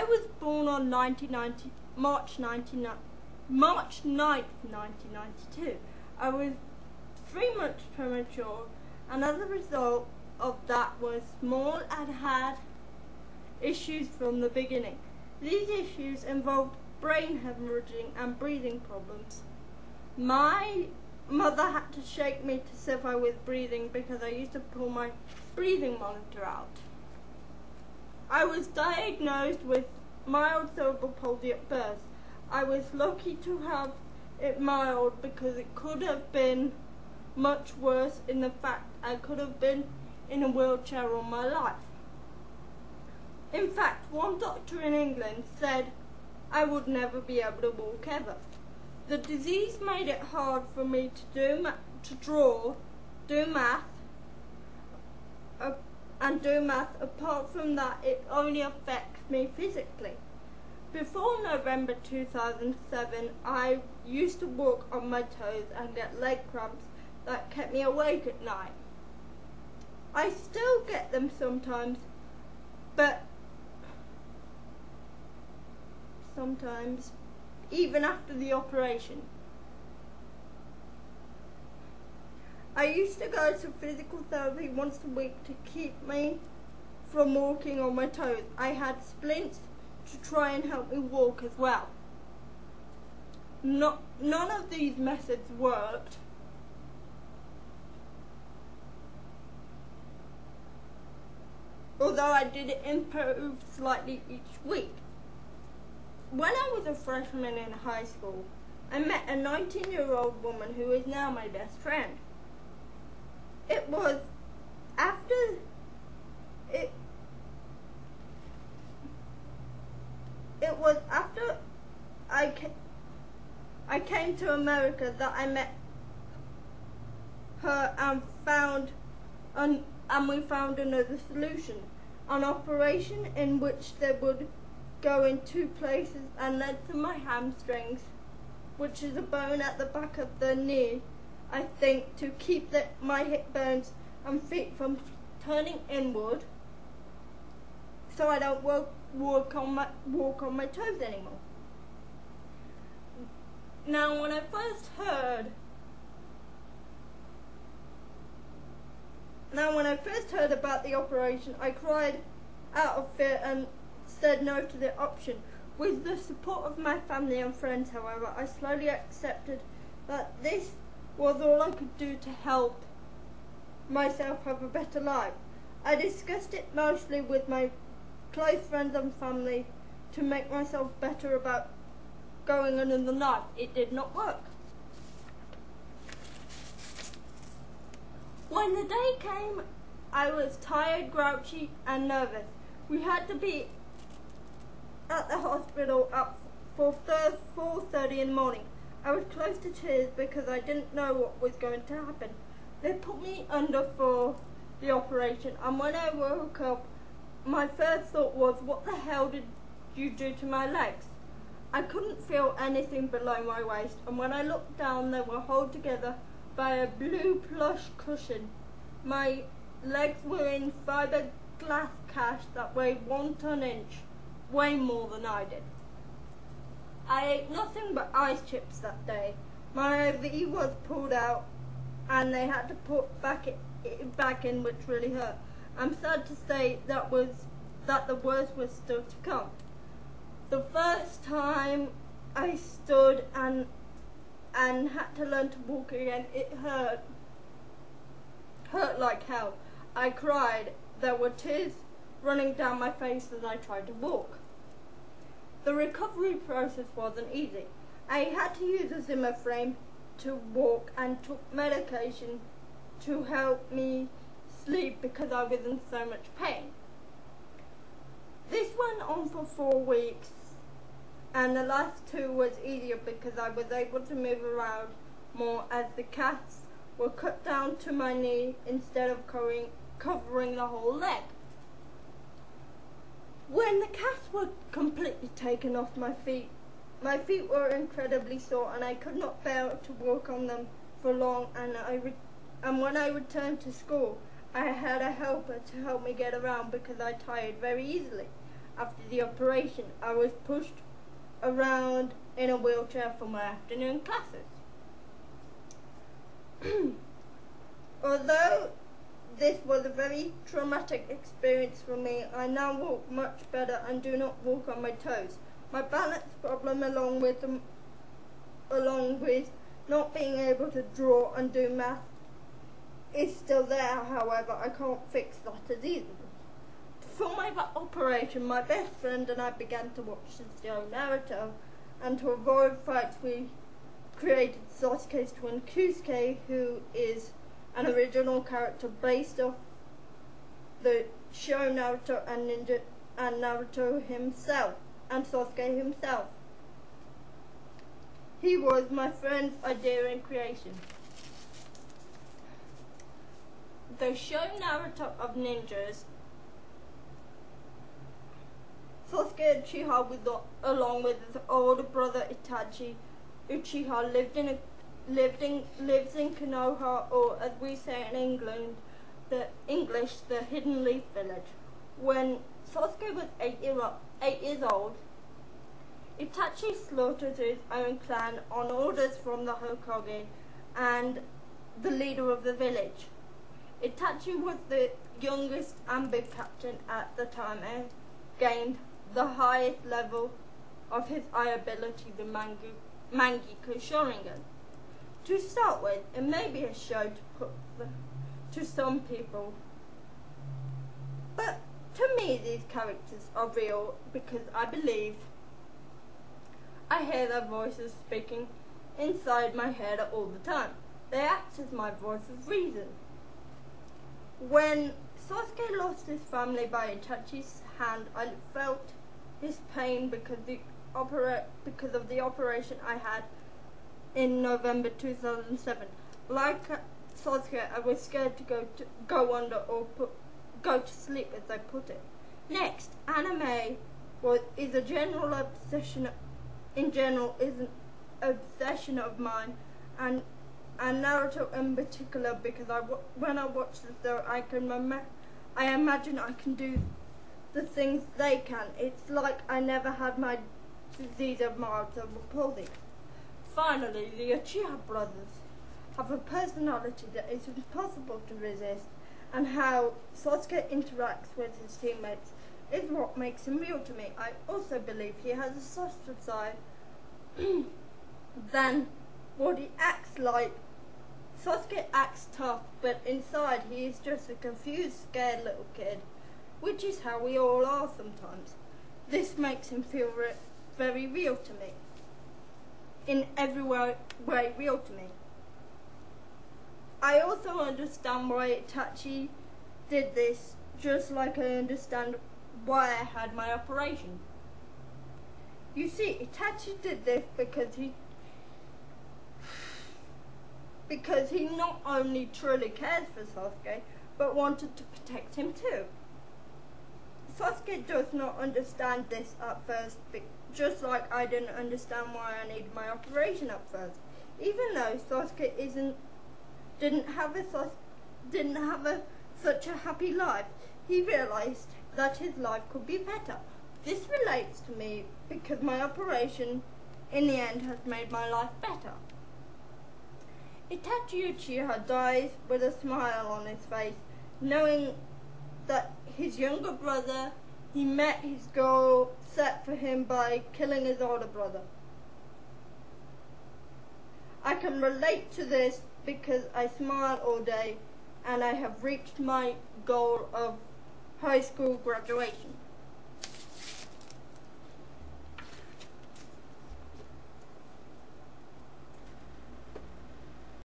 I was born on March 9th, 1992. I was 3 months premature, and as a result of that was small and had issues from the beginning. These issues involved brain hemorrhaging and breathing problems. My mother had to shake me to see if I was breathing because I used to pull my breathing monitor out. I was diagnosed with mild cerebral palsy at birth. I was lucky to have it mild because it could have been much worse in the fact I could have been in a wheelchair all my life. In fact, one doctor in England said I would never be able to walk ever. The disease made it hard for me to draw, do math. Apart from that, it only affects me physically. Before November 2007, I used to walk on my toes and get leg cramps that kept me awake at night. I still get them sometimes, but sometimes even after the operation. I used to go to physical therapy once a week to keep me from walking on my toes. I had splints to try and help me walk as well. None of these methods worked. Although I did improve slightly each week. When I was a freshman in high school, I met a 19-year-old woman who is now my best friend. It was after I came to America that I met her and we found another solution, an operation in which they would go in 2 places and led to my hamstrings, which is a bone at the back of the knee, I think, to keep my hip bones and feet from turning inward, so I don't walk on my toes anymore. Now, when I first heard about the operation, I cried out of fear and said no to the option. With the support of my family and friends, however, I slowly accepted that this was all I could do to help myself have a better life. I discussed it mostly with my close friends and family to make myself better about going another knife. It did not work. When the day came, I was tired, grouchy and nervous. We had to be at the hospital at 4:30 in the morning. I was close to tears because I didn't know what was going to happen. They put me under for the operation, and when I woke up, my first thought was, what the hell did you do to my legs? I couldn't feel anything below my waist, and when I looked down, they were held together by a blue plush cushion. My legs were in fiberglass cast that weighed 1 ton each, way more than I did. I ate nothing but ice chips that day. My IV was pulled out and they had to put it back in, which really hurt. I'm sad to say that the worst was still to come. The first time I stood and had to learn to walk again, it hurt like hell. I cried. There were tears running down my face as I tried to walk. The recovery process wasn't easy. I had to use a Zimmer frame to walk and took medication to help me sleep because I was in so much pain. This went on for 4 weeks, and the last 2 was easier because I was able to move around more as the casts were cut down to my knee instead of covering the whole leg. When the casts were completely taken off my feet were incredibly sore and I could not bear to walk on them for long, and when I returned to school, I had a helper to help me get around because I tired very easily. after the operation, I was pushed around in a wheelchair for my afternoon classes. Although this was a very traumatic experience for me, I now walk much better and do not walk on my toes. My balance problem, along with not being able to draw and do math, is still there. However, I can't fix that as easily. For my operation, my best friend and I began to watch the show Naruto, and to avoid fights we created Sasuke's twin Kusuke, who is an original character based off the show Naruto and Naruto himself and Sasuke himself. He was my friend's idea and creation. The show Naruto of ninjas, Sasuke Uchiha, along with his older brother Itachi Uchiha, lives in Konoha, or as we say in England, the Hidden Leaf Village. When Sasuke was 8 years old, Itachi slaughtered his own clan on orders from the Hokage and the leader of the village. Itachi was the youngest and big captain at the time and gained the highest level of his eye ability, the Mangekyo Sharingan. To start with, it may be a show to some people, but to me these characters are real because I believe I hear their voices speaking inside my head all the time. They act as my voice of reason. When Sasuke lost his family by Itachi's hand, I felt his pain because of the operation I had in November 2007. Like Sasuke, I was scared to go under or go to sleep, as they put it. Next, anime is a general obsession. In general, is an obsession of mine, and Naruto in particular, because when I watch the show, I imagine I can do the things they can. It's like I never had my disease of mild cerebral palsy. Finally, the Uchiha brothers have a personality that is impossible to resist, and how Sasuke interacts with his teammates is what makes him real to me. I also believe he has a softer side than what he acts like. Sasuke acts tough, but inside he is just a confused, scared little kid, which is how we all are sometimes. This makes him feel very real to me. In every way real to me. I also understand why Itachi did this, just like I understand why I had my operation. You see, Itachi did this because he not only truly cares for Sasuke, but wanted to protect him too. Sasuke does not understand this at first, just like I didn't understand why I needed my operation at first. Even though Sasuke didn't have such a happy life, he realized that his life could be better. This relates to me because my operation in the end has made my life better. Itachi Uchiha dies with a smile on his face, knowing that his younger brother, he met his goal set for him by killing his older brother. I can relate to this because I smile all day and I have reached my goal of high school graduation.